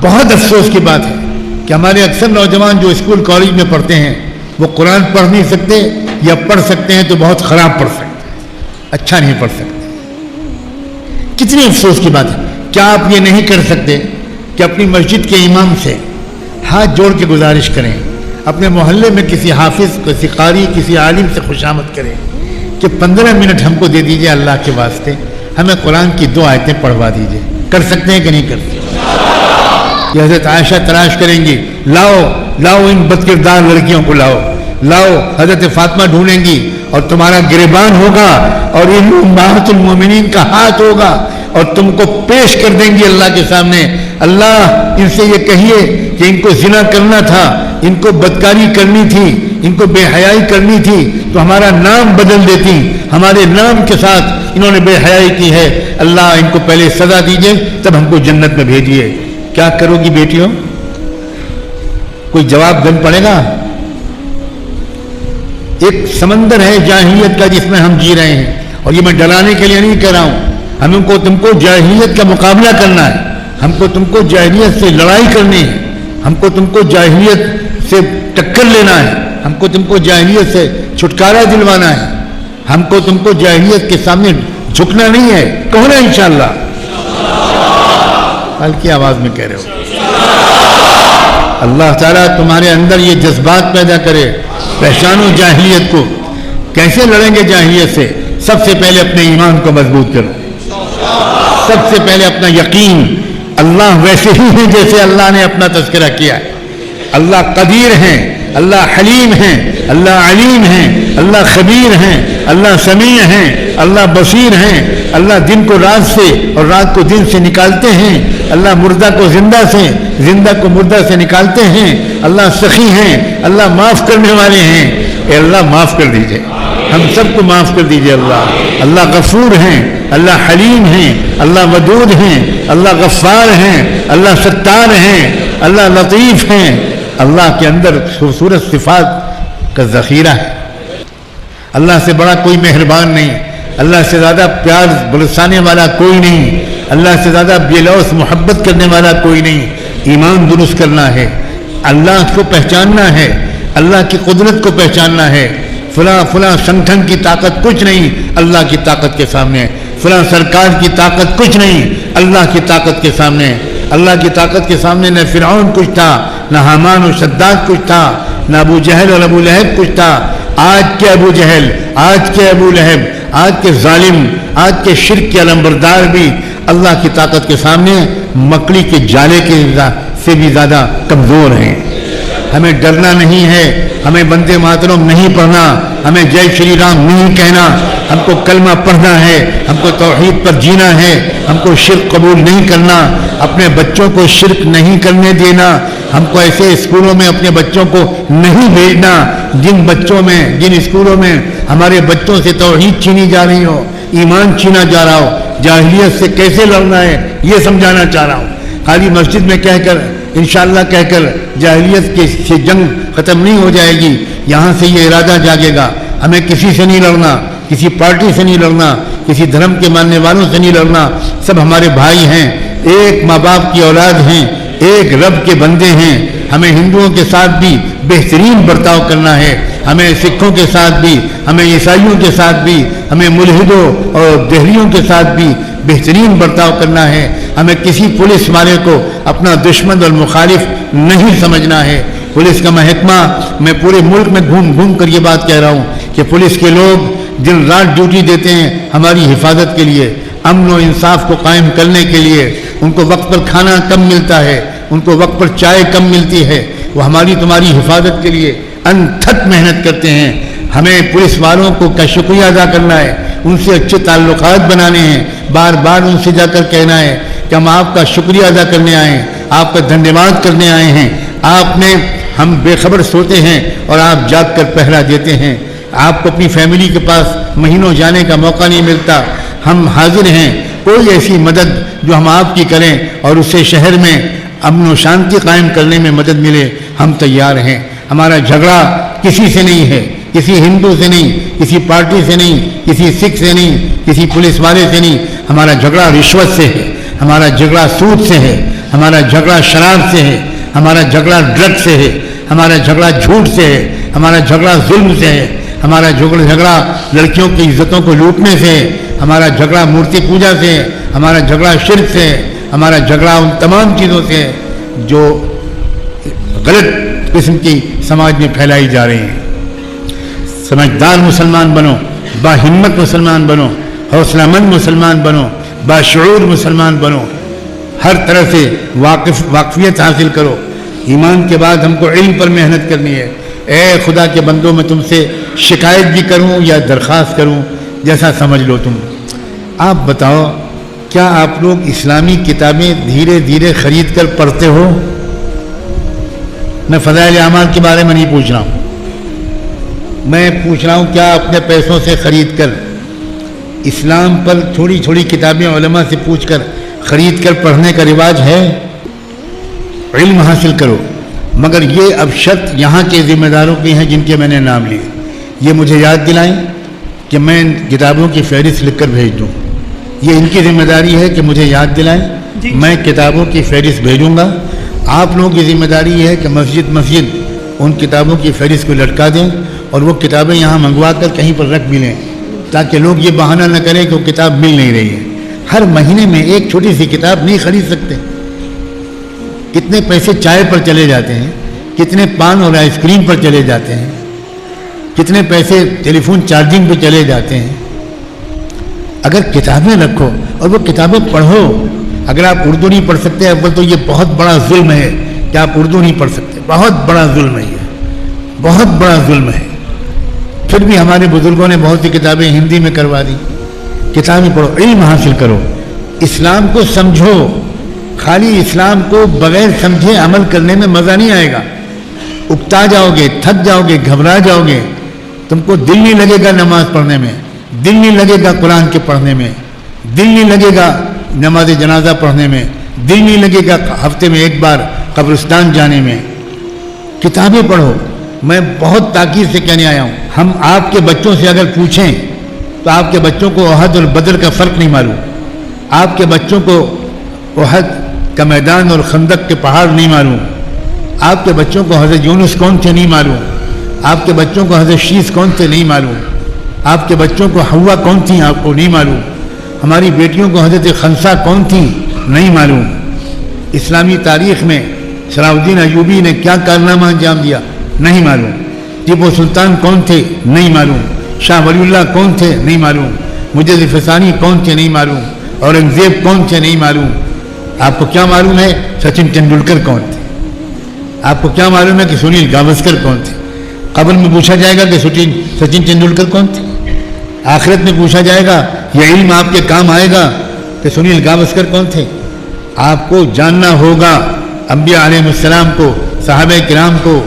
بہت افسوس کی بات ہے کہ ہمارے اکثر نوجوان جو اسکول کالج میں پڑھتے ہیں وہ قرآن پڑھ نہیں سکتے، یا پڑھ سکتے ہیں تو بہت خراب پڑھ سکتے ہیں، اچھا نہیں پڑھ سکتے۔ کتنی افسوس کی بات ہے۔ کیا آپ یہ نہیں کر سکتے کہ اپنی مسجد کے امام سے ہاتھ جوڑ کے گزارش کریں، اپنے محلے میں کسی حافظ، کسی قاری، کسی عالم سے خوشامد کریں کہ 15 منٹ ہم کو دے دیجئے اللہ کے واسطے، ہمیں قرآن کی 2 آیتیں پڑھوا دیجئے؟ کر سکتے ہیں کہ نہیں کر سکتے؟ یہ حضرت عائشہ تلاش کریں گی، لاؤ ان بدکردار لڑکیوں کو لاؤ، حضرت فاطمہ ڈھونڈیں گی اور تمہارا گریبان ہوگا اور ان امہات المومنین کا ہاتھ ہوگا اور تم کو پیش کر دیں گی اللہ کے سامنے۔ اللہ ان سے یہ کہیے کہ ان کو زنا کرنا تھا، ان کو بدکاری کرنی تھی، ان کو بے حیائی کرنی تھی تو ہمارا نام بدل دیتی، ہمارے نام کے ساتھ انہوں نے بے حیائی کی ہے، اللہ ان کو پہلے سزا دیجئے تب ہم کو جنت میں بھیجیے۔ کیا کرو گی بیٹیوں؟ کوئی جواب دن پڑے گا؟ ایک سمندر ہے جاہلیت کا جس میں ہم جی رہے ہیں، اور یہ میں ڈرانے کے لیے نہیں کہہ رہا ہوں، ہم کو تم کو جاہلیت کا مقابلہ کرنا ہے، ہم کو تم کو جاہلیت سے لڑائی کرنی ہے، ہم کو تم کو جاہلیت سے ٹکر لینا ہے، ہم کو تم کو جاہلیت سے چھٹکارا دلوانا ہے، ہم کو تم کو جاہلیت کے سامنے جھکنا نہیں ہے۔ کہو نا انشاءاللہ، ہلکی آواز میں کہہ رہے ہو۔ اللہ تعالیٰ تمہارے اندر یہ جذبات پیدا کرے، پہچانو جاہلیت کو۔ کیسے لڑیں گے جاہلیت سے؟ سب سے پہلے اپنے ایمان کو مضبوط کرو، سب سے پہلے اپنا یقین، اللہ ویسے ہی ہیں جیسے اللہ نے اپنا تذکرہ کیا ہے۔ اللہ قدیر ہیں، اللہ حلیم ہیں، اللہ علیم ہیں، اللہ خبیر ہیں، اللہ سمیع ہیں، اللہ بصیر ہیں، اللہ دن کو رات سے اور رات کو دن سے نکالتے ہیں، اللہ مردہ کو زندہ سے، زندہ کو مردہ سے نکالتے ہیں، اللہ سخی ہیں، اللہ معاف کرنے والے ہیں۔ اے اللہ معاف کر دیجئے، ہم سب کو معاف کر دیجئے اللہ۔ اللہ غفور ہیں، اللہ حلیم ہیں، اللہ ودود ہیں، اللہ غفار ہیں، اللہ ستار ہیں، اللہ لطیف ہیں۔ اللہ کے اندر خوبصورت صفات کا ذخیرہ ہے۔ اللہ سے بڑا کوئی مہربان نہیں، اللہ سے زیادہ پیار برسانے والا کوئی نہیں، اللہ سے زیادہ بے لوث محبت کرنے والا کوئی نہیں۔ ایمان درست کرنا ہے، اللہ کو پہچاننا ہے، اللہ کی قدرت کو پہچاننا ہے۔ فلاں سنگھن کی طاقت کچھ نہیں اللہ کی طاقت کے سامنے، فلاں سرکار کی طاقت کچھ نہیں اللہ کی طاقت کے سامنے۔ اللہ کی طاقت کے سامنے نہ فرعون کچھ تھا، نہ حامان و شداد کچھ تھا، نہ ابو جہل اور ابو لہب کچھ تھا۔ آج کے ابو جہل، آج کے ابو لہب، آج کے ظالم، آج کے شرک کے علمبردار بھی اللہ کی طاقت کے سامنے مکڑی کے جالے کے سے بھی زیادہ کمزور ہیں۔ ہمیں ڈرنا نہیں ہے، ہمیں بندے ماترم نہیں پڑھنا، ہمیں جے شری رام نہیں کہنا، ہم کو کلمہ پڑھنا ہے، ہم کو توحید پر جینا ہے، ہم کو شرک قبول نہیں کرنا، اپنے بچوں کو شرک نہیں کرنے دینا، ہم کو ایسے اسکولوں میں اپنے بچوں کو نہیں بھیجنا جن اسکولوں میں ہمارے بچوں سے توحید چھینی جا رہی ہو، ایمان چھینا جا رہا ہو۔ جاہلیت سے کیسے لڑنا ہے یہ سمجھانا چاہ رہا ہوں۔ خالی مسجد میں کہہ کر انشاءاللہ کہہ کر جاہلیت سے جنگ ختم نہیں ہو جائے گی۔ یہاں سے یہ ارادہ جاگے گا، ہمیں کسی سے نہیں لڑنا، کسی پارٹی سے نہیں لڑنا، کسی دھرم کے ماننے والوں سے نہیں لڑنا، سب ہمارے بھائی ہیں، ایک ماں باپ کی اولاد ہیں، ایک رب کے بندے ہیں۔ ہمیں ہندوؤں کے ساتھ بھی بہترین برتاؤ کرنا ہے، ہمیں سکھوں کے ساتھ بھی، ہمیں عیسائیوں کے ساتھ بھی، ہمیں ملحدوں اور دہریوں کے ساتھ بھی بہترین برتاؤ کرنا ہے۔ ہمیں کسی پولیس والے کو اپنا دشمن اور مخالف نہیں سمجھنا ہے۔ پولیس کا محکمہ، میں پورے ملک میں گھوم کر یہ بات کہہ رہا ہوں کہ پولیس کے لوگ دن رات ڈیوٹی دیتے ہیں ہماری حفاظت کے لیے، امن و انصاف کو قائم کرنے کے لیے۔ ان کو وقت پر کھانا کم ملتا ہے، ان کو وقت پر چائے کم ملتی ہے، وہ ہماری تمہاری حفاظت کے لیے انتھک محنت کرتے ہیں۔ ہمیں پولیس والوں کو کا شکریہ ادا کرنا ہے، ان سے اچھے تعلقات بنانے ہیں، بار بار ان سے جا کر کہنا ہے کہ ہم آپ کا شکریہ ادا کرنے آئے ہیں، آپ کا دھنیہ واد کرنے آئے ہیں۔ آپ نے، ہم بے خبر سوتے ہیں اور آپ جاگ کر پہرا دیتے ہیں، آپ کو اپنی فیملی کے پاس مہینوں جانے کا موقع نہیں ملتا۔ ہم حاضر ہیں، کوئی ایسی مدد جو ہم آپ کی کریں اور اسے شہر میں امن و شانتی قائم کرنے میں مدد ملے، ہم تیار ہیں۔ ہمارا جھگڑا کسی سے نہیں ہے، کسی ہندو سے نہیں، کسی پارٹی سے نہیں، کسی سکھ سے نہیں، کسی پولیس والے سے نہیں، ہمارا جھگڑا رشوت سے ہے، ہمارا جھگڑا سود سے ہے، ہمارا جھگڑا شراب سے ہے، ہمارا جھگڑا ڈرگ سے ہے، ہمارا جھگڑا جھوٹ سے ہے، ہمارا جھگڑا ظلم سے ہے، ہمارا جھگڑا لڑکیوں کی عزتوں کو لوٹنے سے ہے، ہمارا جھگڑا مورتی پوجا سے ہے، ہمارا جھگڑا شرک سے ہے، ہمارا جھگڑا ان تمام چیزوں سے ہے جو غلط قسم کی سماج میں پھیلائی جا رہی ہیں۔ سمجھدار مسلمان بنو، باہمت مسلمان بنو، حوصلہ مند مسلمان بنو، باشعور مسلمان بنو، ہر طرح سے واقفیت حاصل کرو۔ ایمان کے بعد ہم کو علم پر محنت کرنی ہے۔ اے خدا کے بندوں، میں تم سے شکایت بھی کروں یا درخواست کروں، جیسا سمجھ لو تم۔ آپ بتاؤ، کیا آپ لوگ اسلامی کتابیں دھیرے دھیرے خرید کر پڑھتے ہو؟ میں فضائل اعمال کے بارے میں نہیں پوچھ رہا ہوں، میں پوچھ رہا ہوں کیا اپنے پیسوں سے خرید کر اسلام پر تھوڑی تھوڑی کتابیں علماء سے پوچھ کر خرید کر پڑھنے کا رواج ہے؟ علم حاصل کرو، مگر یہ اب شرط یہاں کے ذمہ داروں کی ہیں جن کے میں نے نام لیے، یہ مجھے یاد دلائیں کہ میں ان کتابوں کی فہرست لکھ کر بھیج دوں۔ یہ ان کی ذمہ داری ہے کہ مجھے یاد دلائیں، میں کتابوں کی فہرست بھیجوں گا۔ آپ لوگوں کی ذمہ داری ہے کہ مسجد ان کتابوں کی فہرست کو لٹکا دیں اور وہ کتابیں یہاں منگوا کر کہیں پر رکھ بھی لیں، تاکہ لوگ یہ بہانہ نہ کریں کہ وہ کتاب مل نہیں رہی ہے۔ ہر مہینے میں ایک چھوٹی سی کتاب نہیں خرید سکتے۔ کتنے پیسے چائے پر چلے جاتے ہیں، کتنے پان اور آئس کریم پر چلے جاتے ہیں، کتنے پیسے ٹیلی فون چارجنگ پہ چلے جاتے ہیں۔ اگر کتابیں رکھو اور وہ کتابیں پڑھو، اگر آپ اردو نہیں پڑھ سکتے، اول تو یہ بہت بڑا ظلم ہے کہ آپ اردو نہیں پڑھ سکتے، بہت بڑا ظلم ہے، یہ بہت بڑا ظلم ہے۔ پھر بھی ہمارے بزرگوں نے بہت سی کتابیں ہندی میں کروا دی۔ کتابیں پڑھو، علم حاصل کرو، اسلام کو سمجھو۔ خالی اسلام کو بغیر سمجھے عمل کرنے میں مزہ نہیں آئے گا، اکتا جاؤ گے، تھک جاؤ گے، گھبرا جاؤ گے، تم کو دل نہیں لگے گا نماز پڑھنے میں، دل نہیں لگے گا قرآن کے پڑھنے میں، دل نہیں لگے گا نماز جنازہ پڑھنے میں، دل نہیں لگے گا ہفتے میں ایک بار قبرستان جانے میں۔ کتابیں پڑھو۔ میں بہت تاکید سے کہنے آیا ہوں، ہم آپ کے بچوں سے اگر پوچھیں تو آپ کے بچوں کو احد اور بدر کا فرق نہیں معلوم، آپ کے بچوں کو احد کا میدان اور خندق کے پہاڑ نہیں معلوم، آپ کے بچوں کو حضرت یونس کون تھے نہیں معلوم، آپ کے بچوں کو حضرت شیس کون تھے نہیں معلوم، آپ کے بچوں کو حوا کون تھیں آپ کو نہیں معلوم، ہماری بیٹیوں کو حضرت خنسا کون تھیں نہیں معلوم۔ اسلامی تاریخ میں صلاح الدین ایوبی نے کیا کارنامہ انجام دیا نہیں معلوم، ٹیپو سلطان کون تھے نہیں معلوم، شاہ ولی اللہ کون تھے نہیں معلوم، مجدد ثانی کون تھے نہیں معلوم، اورنگزیب کون تھے نہیں معلوم۔ آپ کو کیا معلوم ہے سچن تندولکر کون تھے؟ آپ کو کیا معلوم ہے کہ سنیل گواسکر کون تھے؟ قبر میں پوچھا جائے گا کہ سچن تندولکر کون تھے؟ آخرت میں پوچھا جائے گا، یہ علم آپ کے کام آئے گا کہ سنیل گواسکر کون تھے؟ آپ کو جاننا ہوگا انبیاء علیہ السلام کو، صحابہ کرام کو،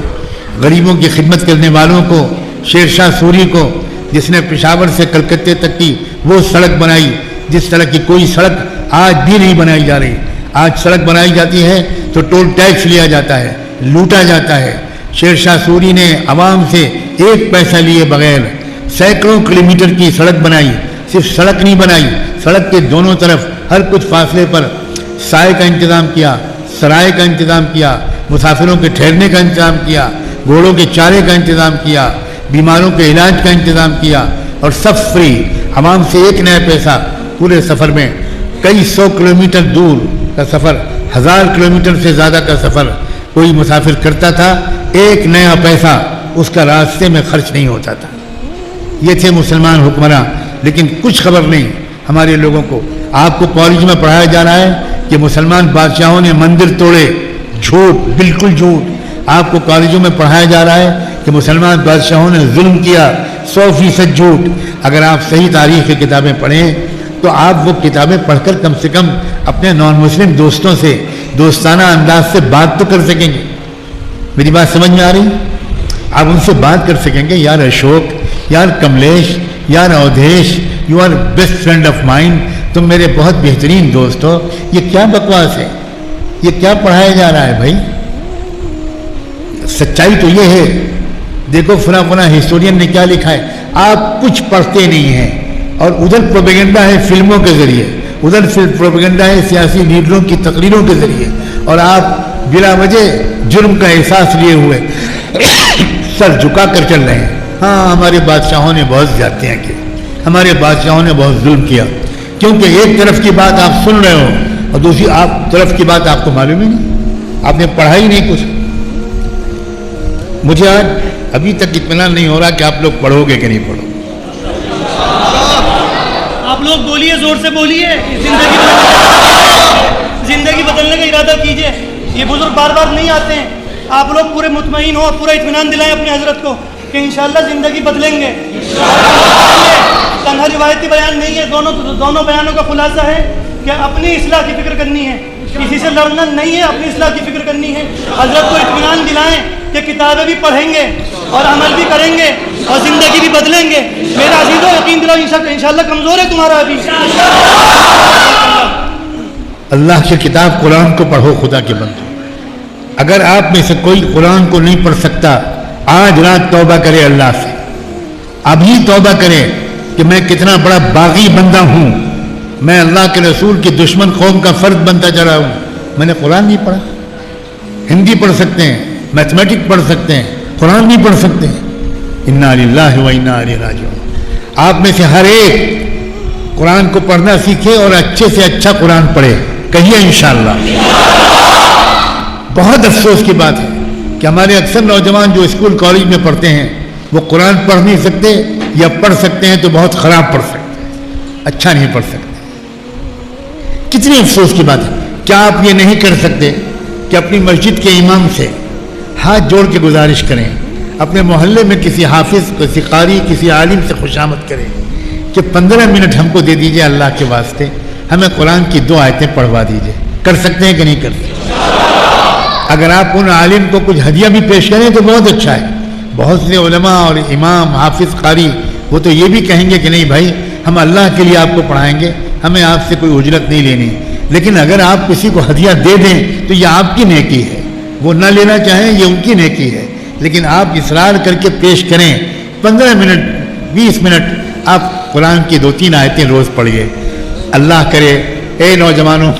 غریبوں کی خدمت کرنے والوں کو، شیر شاہ سوری کو، جس نے پشاور سے کلکتے تک کی وہ سڑک بنائی جس طرح کی کوئی سڑک آج بھی نہیں بنائی جا رہی۔ آج سڑک بنائی جاتی ہے تو ٹول ٹیکس لیا جاتا ہے، لوٹا جاتا ہے۔ شیر شاہ سوری نے عوام سے ایک پیسہ لیے بغیر سینکڑوں کلومیٹر کی سڑک بنائی۔ صرف سڑک نہیں بنائی، سڑک کے دونوں طرف ہر کچھ فاصلے پر سائے کا انتظام کیا، سرائے کا انتظام کیا، مسافروں کے ٹھہرنے کا انتظام کیا، گھوڑوں کے چارے کا انتظام کیا، بیماروں کے علاج کا انتظام کیا، اور سب فری۔ عوام سے ایک نیا پیسہ پورے سفر میں، کئی 100 کلومیٹر دور کا سفر، 1000 کلومیٹر سے زیادہ کا سفر کوئی مسافر کرتا تھا، ایک نیا پیسہ اس کا راستے میں خرچ نہیں ہوتا تھا۔ یہ تھے مسلمان حکمراں، لیکن کچھ خبر نہیں ہمارے لوگوں کو۔ آپ کو کالج میں پڑھایا جا رہا ہے کہ مسلمان بادشاہوں نے مندر توڑے، جھوٹ، بالکل جھوٹ۔ آپ کو کالجوں میں پڑھایا جا رہا ہے کہ مسلمان بادشاہوں نے ظلم کیا، 100% جھوٹ۔ اگر آپ صحیح تاریخ کی کتابیں پڑھیں تو آپ وہ کتابیں پڑھ کر کم سے کم اپنے نان مسلم دوستوں سے دوستانہ انداز سے بات تو کر سکیں گے۔ میری بات سمجھ میں آ رہی؟ آپ ان سے بات کر سکیں گے، یار اشوک، یار کملیش، یار Awadhesh, you are best friend of mind, تم میرے بہت بہترین دوست ہو، یہ کیا بکواس ہے؟ یہ کیا پڑھایا جا رہا ہے بھائی؟ سچائی تو یہ ہے، دیکھو فلاں فلاں ہسٹورین نے کیا لکھا ہے، آپ کچھ پڑھتے نہیں ہیں، اور ادھر پروپیگنڈا ہے فلموں کے ذریعے، ادھر پروپیگنڈا ہے سیاسی لیڈروں کی تقریروں کے ذریعے، اور آپ بلا وجہ جرم کا احساس لیے ہوئے سر جھکا کر چل رہے ہیں. ہاں ہمارے بادشاہوں نے بہت زیادتیاں کی, ہمارے بادشاہوں نے بہت ظلم کیا, کیونکہ ایک طرف کی بات آپ سن رہے ہو اور دوسری طرف کی بات آپ کو معلوم ہی نہیں, آپ نے پڑھا ہی نہیں کچھ. مجھے آج ابھی تک اطمینان نہیں ہو رہا کہ آپ لوگ پڑھو گے کہ نہیں پڑھو. آپ لوگ بولیے, زور سے بولیے, زندگی بدلنے کا ارادہ کیجئے. یہ بزرگ بار بار نہیں آتے ہیں. آپ لوگ پورے مطمئن ہو, پورا اطمینان دلائیں اپنے حضرت کو کہ انشاءاللہ زندگی بدلیں گے. تنہا روایتی بیان نہیں ہے, دونوں بیانوں کا خلاصہ ہے کہ اپنی اصلاح کی فکر کرنی ہے, کسی سے لڑنا نہیں ہے, اپنی اصلاح کی فکر کرنی ہے. حضرت کو اطمینان دلائیں کہ کتابیں بھی پڑھیں گے اور عمل بھی کریں گے اور زندگی بھی بدلیں گے. میرا عزیزوں یقین دلاؤ انشاءاللہ کمزور ہے تمہارا ابھی. اللہ کی کتاب قرآن کو پڑھو خدا کے بندو. اگر آپ میں سے کوئی قرآن کو نہیں پڑھ سکتا, آج رات توبہ کرے اللہ سے, ابھی توبہ کرے کہ میں کتنا بڑا باغی بندہ ہوں, میں اللہ کے رسول کی دشمن قوم کا فرد بنتا چلا ہوں. میں نے قرآن نہیں پڑھا. ہندی پڑھ سکتے ہیں, میتھمیٹک پڑھ سکتے ہیں, قرآن نہیں پڑھ سکتے ہیں. انا للہ و انا الیہ راجعون. آپ میں سے ہر ایک قرآن کو پڑھنا سیکھے اور اچھے سے اچھا قرآن پڑھے. کہیے انشاءاللہ. بہت افسوس کی بات ہے کہ ہمارے اکثر نوجوان جو اسکول کالج میں پڑھتے ہیں وہ قرآن پڑھ نہیں سکتے, یا پڑھ سکتے ہیں تو بہت خراب پڑھ سکتے ہیں, اچھا نہیں پڑھ سکتے. کتنی افسوس کی بات ہے. کیا آپ یہ نہیں کر سکتے کہ اپنی مسجد کے امام سے ہاتھ جوڑ کے گزارش کریں, اپنے محلے میں کسی حافظ, کسی قاری, کسی عالم سے خوشامد کریں کہ 15 منٹ ہم کو دے دیجئے اللہ کے واسطے, ہمیں قرآن کی 2 آیتیں پڑھوا دیجئے. کر سکتے ہیں کہ نہیں کر سکتے؟ اگر آپ ان عالم کو کچھ ہدیہ بھی پیش کریں تو بہت اچھا ہے. بہت سے علماء اور امام, حافظ, قاری وہ تو یہ بھی کہیں گے کہ نہیں بھائی ہم اللہ کے لیے آپ کو پڑھائیں گے, ہمیں آپ سے کوئی اجرت نہیں لینی. لیکن اگر آپ کسی کو ہدیہ دے دیں تو یہ آپ کی نیکی ہے, وہ نہ لینا چاہیں یہ ان کی نیکی ہے. لیکن آپ اصرار کر کے پیش کریں, 15 منٹ 20 منٹ آپ قرآن کی 2-3 آیتیں روز پڑھیے. اللہ کرے اے نوجوانوں,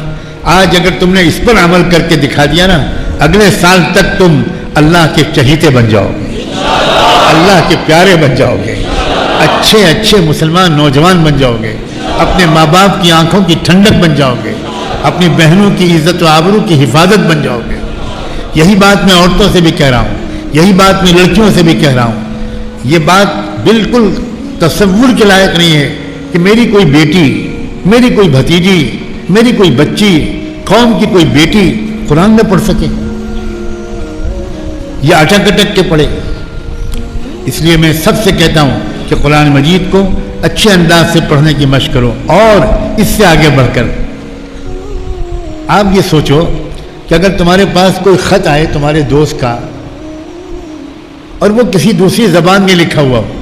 آج اگر تم نے اس پر عمل کر کے دکھا دیا نا, اگلے سال تک تم اللہ کے چہیتے بن جاؤ گے, اللہ کے پیارے بن جاؤ گے, اچھے مسلمان نوجوان بن جاؤ گے, اپنے ماں باپ کی آنکھوں کی ٹھنڈک بن جاؤ گے, اپنی بہنوں کی عزت و آبرو کی حفاظت بن جاؤ گے. یہی بات میں عورتوں سے بھی کہہ رہا ہوں, یہی بات میں لڑکیوں سے بھی کہہ رہا ہوں. یہ بات بالکل تصور کے لائق نہیں ہے کہ میری کوئی بیٹی, میری کوئی بھتیجی, میری کوئی بچی, قوم کی کوئی بیٹی قرآن نہ پڑھ سکے یا اٹک اٹک کے پڑھے. اس لیے میں سب سے کہتا ہوں کہ قرآن مجید کو اچھے انداز سے پڑھنے کی مشق کرو. اور اس سے آگے بڑھ کر آپ یہ سوچو کہ اگر تمہارے پاس کوئی خط آئے تمہارے دوست کا اور وہ کسی دوسری زبان میں لکھا ہوا ہو.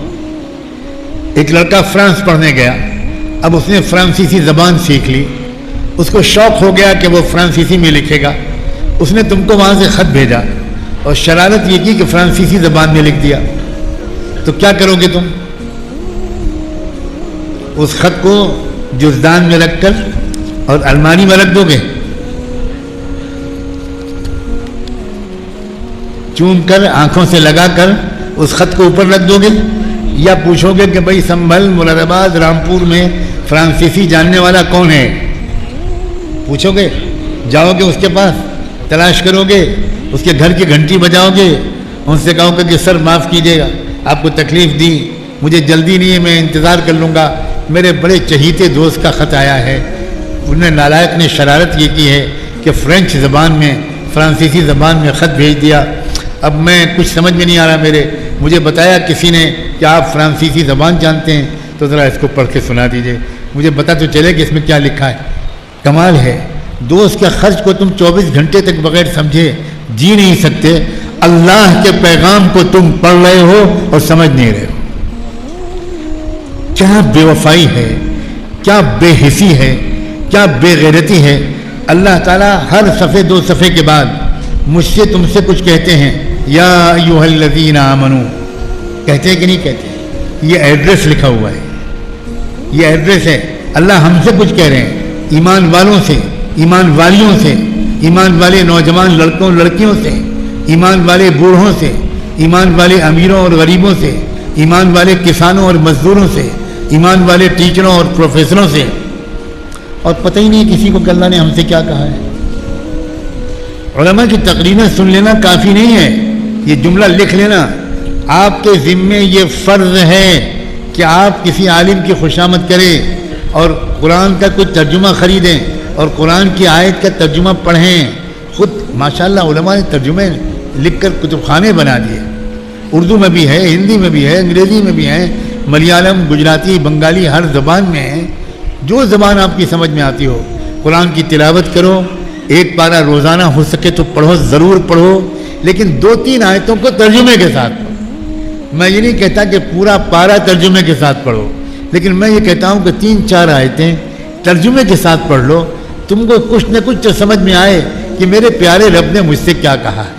ایک لڑکا فرانس پڑھنے گیا, اب اس نے فرانسیسی زبان سیکھ لی, اس کو شوق ہو گیا کہ وہ فرانسیسی میں لکھے گا. اس نے تم کو وہاں سے خط بھیجا اور شرارت یہ کی کہ فرانسیسی زبان میں لکھ دیا. تو کیا کرو گے تم؟ اس خط کو جزدان میں رکھ کر اور الماری میں رکھ دو گے, چوم کر آنکھوں سے لگا کر اس خط کو اوپر رکھ دو گے, یا پوچھو گے کہ بھائی سنبھل, مراد آباد, رامپور میں فرانسیسی جاننے والا کون ہے؟ پوچھو گے, جاؤ گے اس کے پاس, تلاش کرو گے, اس کے گھر کی گھنٹی بجاؤ گے, ان سے کہو گے کہ سر معاف کیجیے گا, آپ کو تکلیف دی, مجھے جلدی نہیں ہے, میں انتظار کر لوں گا, میرے بڑے چہیتے دوست کا خط آیا ہے. انہیں نالائق نے شرارت یہ کی ہے کہ فرینچ زبان میں, فرانسیسی زبان میں خط بھیج دیا. اب میں کچھ سمجھ میں نہیں آ رہا, مجھے بتایا کسی نے کہ آپ فرانسیسی زبان جانتے ہیں, تو ذرا اس کو پڑھ کے سنا دیجئے, مجھے پتہ تو چلے کہ اس میں کیا لکھا ہے. کمال ہے, دوست کے خرچ کو تم 24 گھنٹے تک بغیر سمجھے جی نہیں سکتے, اللہ کے پیغام کو تم پڑھ رہے ہو اور سمجھ نہیں رہے ہو. کیا بے وفائی ہے, کیا بے حسی ہے, کیا بے غیرتی ہے. اللہ تعالیٰ ہر صفحے 2 صفحے کے بعد مجھ سے تم سے کچھ کہتے ہیں, یا ایھا الذین آمنو, کہتے ہیں کہ نہیں کہتے؟ یہ ایڈریس لکھا ہوا ہے, یہ ایڈریس ہے. اللہ ہم سے کچھ کہہ رہے ہیں, ایمان والوں سے, ایمان والیوں سے, ایمان والے نوجوان لڑکوں لڑکیوں سے، ایمان والے بوڑھوں سے، ایمان والے امیروں اور غریبوں سے، ایمان والے کسانوں اور مزدوروں سے، ایمان والے ٹیچروں اور پروفیسروں سے، اور پتہ ہی نہیں کسی کو کہ اللہ نے ہم سے کیا کہا ہے۔ علماء کی تقریریں سن لینا کافی نہیں ہے، یہ جملہ لکھ لینا۔ آپ کے ذمے یہ فرض ہے کہ آپ کسی عالم کی خوشامد کریں اور قرآن کا کوئی ترجمہ خریدیں اور قرآن کی آیت کا ترجمہ پڑھیں۔ خود ماشاءاللہ علماء نے ترجمے لکھ کر کتب خانے بنا دیے، اردو میں بھی ہے، ہندی میں بھی ہے، انگریزی میں بھی ہے، ملیالم، گجراتی، بنگالی، ہر زبان میں ہے۔ جو زبان آپ کی سمجھ میں آتی ہو قرآن کی تلاوت کرو، ایک پارہ روزانہ ہو سکے تو پڑھو، ضرور پڑھو، لیکن 2-3 آیتوں کو ترجمے کے ساتھ پڑھو۔ میں یہ نہیں کہتا کہ پورا پارہ ترجمے کے ساتھ پڑھو، لیکن میں یہ کہتا ہوں کہ 3-4 آیتیں ترجمے کے ساتھ پڑھ لو، تم کو کچھ نہ کچھ تو سمجھ میں آئے کہ میرے پیارے رب نے مجھ سے کیا کہا ہے۔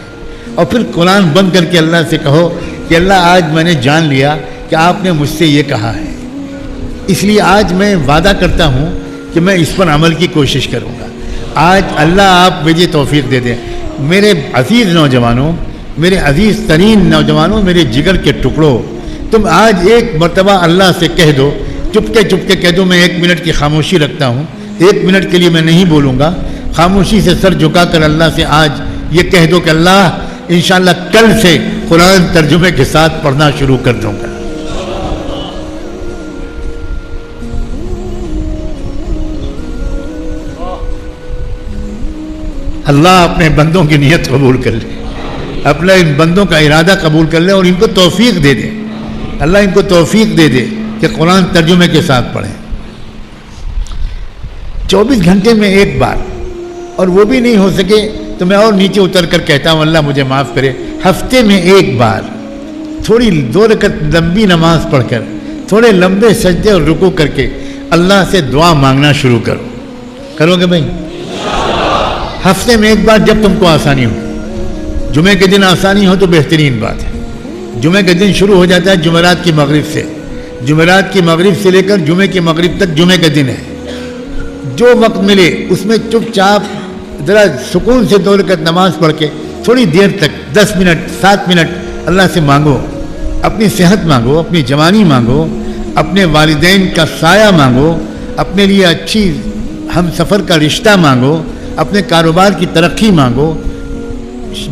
اور پھر قرآن بند کر کے اللہ سے کہو کہ اللہ آج میں نے جان لیا کہ آپ نے مجھ سے یہ کہا ہے، اس لیے آج میں وعدہ کرتا ہوں کہ میں اس پر عمل کی کوشش کروں گا۔ آج اللہ آپ مجھے توفیق دے دیں۔ میرے عزیز نوجوانوں، میرے عزیز ترین نوجوانوں، میرے جگر کے ٹکڑوں، تم آج ایک مرتبہ اللہ سے کہہ دو، چپکے کہہ دو، میں 1 منٹ کی خاموشی رکھتا ہوں، 1 منٹ کے لیے میں نہیں بولوں گا، خاموشی سے سر جھکا کر اللہ سے آج یہ کہہ دو کہ اللہ انشاءاللہ کل سے قرآن ترجمے کے ساتھ پڑھنا شروع کر دوں گا۔ اللہ اپنے بندوں کی نیت قبول کر لے، اپنا ان بندوں کا ارادہ قبول کر لے اور ان کو توفیق دے دے، اللہ ان کو توفیق دے دے کہ قرآن ترجمے کے ساتھ پڑھیں۔ 24 گھنٹے میں ایک بار، اور وہ بھی نہیں ہو سکے تو میں اور نیچے اتر کر کہتا ہوں اللہ مجھے معاف کرے، ہفتے میں ایک بار تھوڑی 2 رکعت لمبی نماز پڑھ کر، تھوڑے لمبے سجدے اور رکوع کر کے اللہ سے دعا مانگنا شروع کرو گے بھائی؟ ہفتے میں ایک بار جب تم کو آسانی ہو۔ جمعے کے دن آسانی ہو تو بہترین بات ہے۔ جمعے کے دن شروع ہو جاتا ہے جمعرات کی مغرب سے، جمعرات کی مغرب سے لے کر جمعے کی مغرب تک جمعے کا دن ہے۔ جو وقت ملے اس میں چپ چاپ ذرا سکون سے 2 رکعت نماز پڑھ کے تھوڑی دیر تک 10 منٹ 7 منٹ اللہ سے مانگو، اپنی صحت مانگو، اپنی جوانی مانگو، اپنے والدین کا سایہ مانگو، اپنے لیے اچھی ہم سفر کا رشتہ مانگو، اپنے کاروبار کی ترقی مانگو،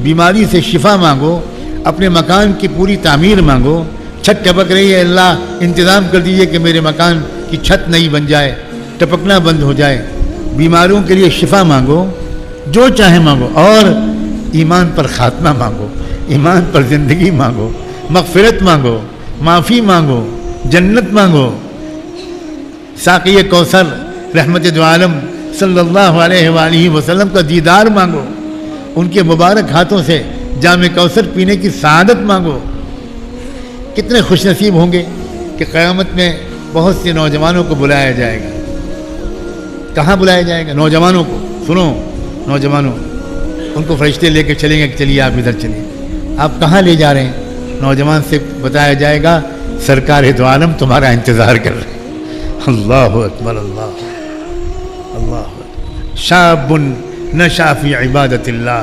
بیماری سے شفا مانگو، اپنے مکان کی پوری تعمیر مانگو۔ چھت ٹپک رہی ہے، اللہ انتظام کر دیجئے کہ میرے مکان کی چھت نہیں بن جائے، ٹپکنا بند ہو جائے۔ بیماریوں کے لیے شفا مانگو، جو چاہے مانگو، اور ایمان پر خاتمہ مانگو، ایمان پر زندگی مانگو، مغفرت مانگو، معافی مانگو، جنت مانگو۔ ساقی کوثر رحمت دو عالم صلی اللہ علیہ وآلہ وسلم کا دیدار مانگو، ان کے مبارک ہاتھوں سے جام کوثر پینے کی سعادت مانگو۔ کتنے خوش نصیب ہوں گے کہ قیامت میں بہت سے نوجوانوں کو بلایا جائے گا۔ کہاں بلایا جائے گا؟ نوجوانوں کو۔ سنو نوجوانوں، ان کو فرشتے لے کے چلیں گے کہ چلیے آپ ادھر چلیے۔ آپ کہاں لے جا رہے ہیں؟ نوجوان سے بتایا جائے گا سرکار دو عالم تمہارا انتظار کر رہے ہیں۔ اللہ اکبر، اللہ اللہ۔ شاب نشا فی عبادت اللہ،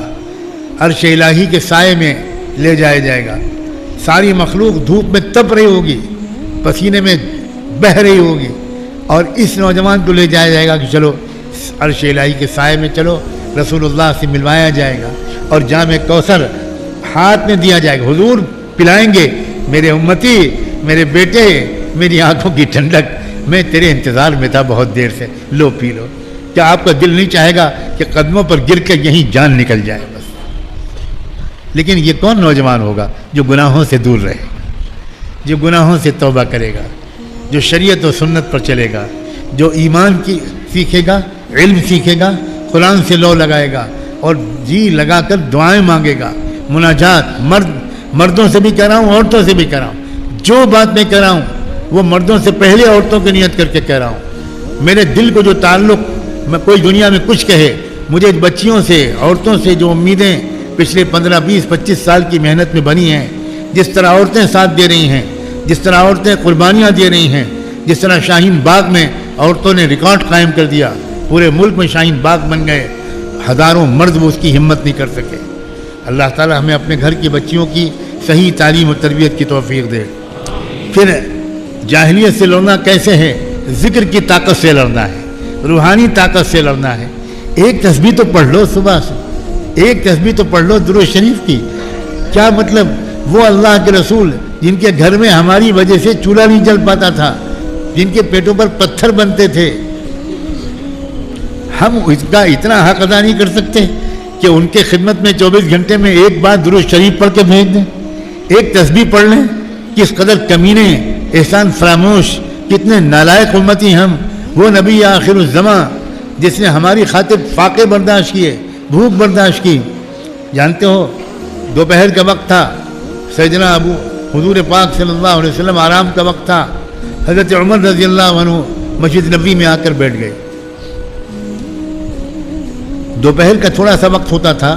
عرش الہی کے سائے میں لے جایا جائے گا۔ ساری مخلوق دھوپ میں تپ رہی ہوگی، پسینے میں بہہ رہی ہوگی، اور اس نوجوان کو لے جایا جائے گا کہ چلو عرش الہی کے سائے میں چلو، رسول اللہ سے ملوایا جائے گا اور جام کوثر ہاتھ میں دیا جائے گا۔ حضور پلائیں گے، میرے امتی، میرے بیٹے، میری آنکھوں کی ٹھنڈک، میں تیرے انتظار میں تھا بہت دیر سے، لو پی لو۔ کیا آپ کا دل نہیں چاہے گا کہ قدموں پر گر کے یہیں جان نکل جائے بس؟ لیکن یہ کون نوجوان ہوگا جو گناہوں سے دور رہے گا، جو گناہوں سے توبہ کرے گا، جو شریعت و سنت پر چلے گا، جو ایمان کی سیکھے گا، علم سیکھے گا، قرآن سے لو لگائے گا اور جی لگا کر دعائیں مانگے گا، مناجات۔ مردوں سے بھی کہہ رہا ہوں، عورتوں سے بھی کہہ رہا ہوں، جو بات میں کہہ رہا ہوں وہ مردوں سے پہلے عورتوں کی نیت کر کے کہہ رہا ہوں۔ میرے دل کو جو تعلق، میں کوئی دنیا میں کچھ کہے، مجھے بچیوں سے، عورتوں سے جو امیدیں پچھلے 15 20 25 سال کی محنت میں بنی ہیں، جس طرح عورتیں ساتھ دے رہی ہیں، جس طرح عورتیں قربانیاں دے رہی ہیں، جس طرح شاہین باغ میں عورتوں نے ریکارڈ قائم کر دیا، پورے ملک میں شاہین باغ بن گئے، ہزاروں مرد وہ اس کی ہمت نہیں کر سکے۔ اللہ تعالی ہمیں اپنے گھر کی بچیوں کی صحیح تعلیم و تربیت کی توفیق دے۔ پھر جاہلیت سے لڑنا کیسے ہے؟ ذکر کی طاقت سے لڑنا ہے، روحانی طاقت سے لڑنا ہے۔ ایک تسبیح تو پڑھ لو صبح سے، ایک تسبیح تو پڑھ لو درود شریف کی۔ کیا مطلب؟ وہ اللہ کے رسول جن کے گھر میں ہماری وجہ سے چولہا نہیں جل پاتا تھا، جن کے پیٹوں پر پتھر بنتے تھے، ہم اس کا اتنا حق ادا نہیں کر سکتے کہ ان کے خدمت میں 24 گھنٹے میں ایک بار درود شریف پڑھ کے بھیج دیں، ایک تسبیح پڑھ لیں؟ کس قدر کمینے، احسان فراموش، کتنے نالائق امتی ہم۔ وہ نبی آخر الزماں جس نے ہماری خاطر فاقے برداشت کیے، بھوک برداشت کی۔ جانتے ہو دوپہر کا وقت تھا، سیدنا ابو حضور پاک صلی اللہ علیہ وسلم آرام کا وقت تھا، حضرت عمر رضی اللہ عنہ مسجد نبی میں آ کر بیٹھ گئے۔ دوپہر کا تھوڑا سا وقت ہوتا تھا،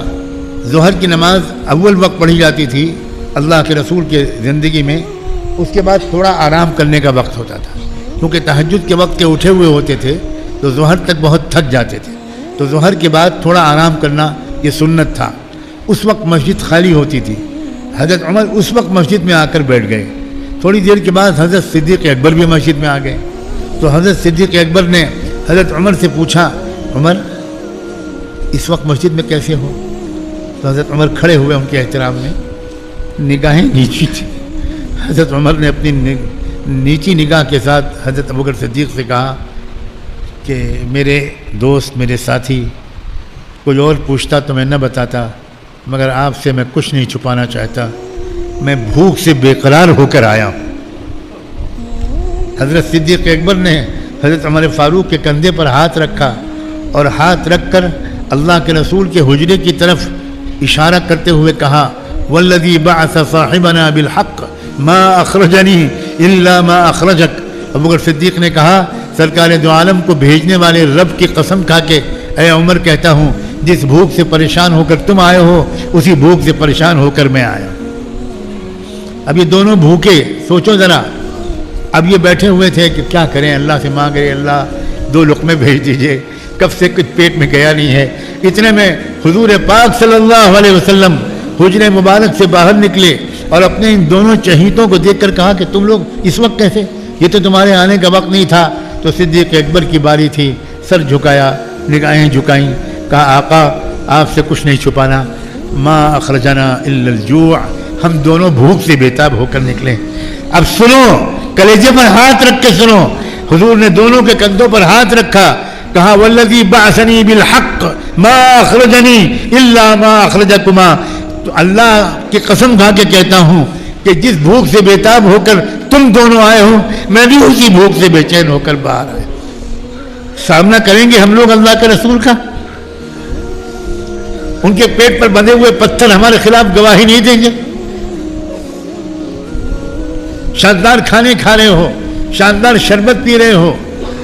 ظہر کی نماز اول وقت پڑھی جاتی تھی اللہ کے رسول کے زندگی میں، اس کے بعد تھوڑا آرام کرنے کا وقت ہوتا تھا، کیونکہ تہجد کے وقت کے اٹھے ہوئے ہوتے تھے تو ظہر تک بہت تھک جاتے تھے، تو ظہر کے بعد تھوڑا آرام کرنا یہ سنت تھا۔ اس وقت مسجد خالی ہوتی تھی، حضرت عمر اس وقت مسجد میں آ کر بیٹھ گئے۔ تھوڑی دیر کے بعد حضرت صدیق اکبر بھی مسجد میں آ گئے، تو حضرت صدیق اکبر نے حضرت عمر سے پوچھا، عمر اس وقت مسجد میں کیسے ہو؟ تو حضرت عمر کھڑے ہوئے ان کے احترام میں، نگاہیں نیچی تھی۔ حضرت عمر نے اپنی نیچی نگاہ کے ساتھ حضرت ابوبکر صدیق سے کہا کہ میرے دوست، میرے ساتھی، کوئی اور پوچھتا تو میں نہ بتاتا، مگر آپ سے میں کچھ نہیں چھپانا چاہتا، میں بھوک سے بے قرار ہو کر آیا ہوں۔ حضرت صدیق اکبر نے حضرت عمر فاروق کے کندھے پر ہاتھ رکھا اور ہاتھ رکھ کر اللہ کے رسول کے حجرے کی طرف اشارہ کرتے ہوئے کہا، والذی بعث صاحبنا بالحق ما اخرجنی الا ما اخرجک۔ ابوبکر صدیق نے کہا، سرکار دو عالم کو بھیجنے والے رب کی قسم کھا کے اے عمر کہتا ہوں، جس بھوک سے پریشان ہو کر تم آئے ہو اسی بھوک سے پریشان ہو کر میں آیا۔ اب یہ دونوں بھوکے، سوچو ذرا، اب یہ بیٹھے ہوئے تھے کہ کیا کریں، اللہ سے مانگے، اللہ 2 لقمے بھیج دیجئے، کب سے کچھ پیٹ میں گیا نہیں ہے۔ اتنے میں حضور پاک صلی اللہ علیہ وسلم حجرے مبارک سے باہر نکلے اور اپنے ان دونوں چہیتوں کو دیکھ کر کہا کہ تم لوگ اس وقت کیسے؟ یہ تو تمہارے آنے کا وقت نہیں تھا۔ تو صدیق اکبر کی باری تھی، سر جھکایا، نگاہیں جھکائیں، کہا آقا آپ سے کچھ نہیں چھپانا، ما اخرجنا الا الجوع، ہم دونوں بھوک سے بےتاب ہو کر نکلے۔ اب سنو، کلیجے پر ہاتھ رکھ کے سنو، حضور نے دونوں کے کندھوں پر ہاتھ رکھا، کہا والذی بعثنی بالحق ما اخرجنی الا ما اخرجکما، تو اللہ کی قسم کھا کے کہتا ہوں کہ جس بھوک سے بےتاب ہو کر تم دونوں آئے ہو، میں بھی اسی بھوک سے بے چین ہو کر باہر آیا۔ سامنا کریں گے ہم لوگ اللہ کے رسول کا؟ ان کے پیٹ پر بندھے ہوئے پتھر ہمارے خلاف گواہی نہیں دیں گے؟ شاندار کھانے کھا رہے ہو، شاندار شربت پی رہے ہو،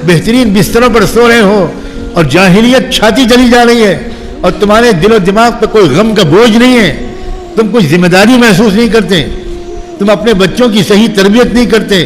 بہترین بستروں پر سو رہے ہو، اور جاہلیت چھاتی چلی جا رہی ہے، اور تمہارے دل و دماغ پہ کوئی غم کا بوجھ نہیں ہے، تم کوئی ذمہ داری محسوس نہیں کرتے، تم اپنے بچوں کی صحیح تربیت نہیں کرتے۔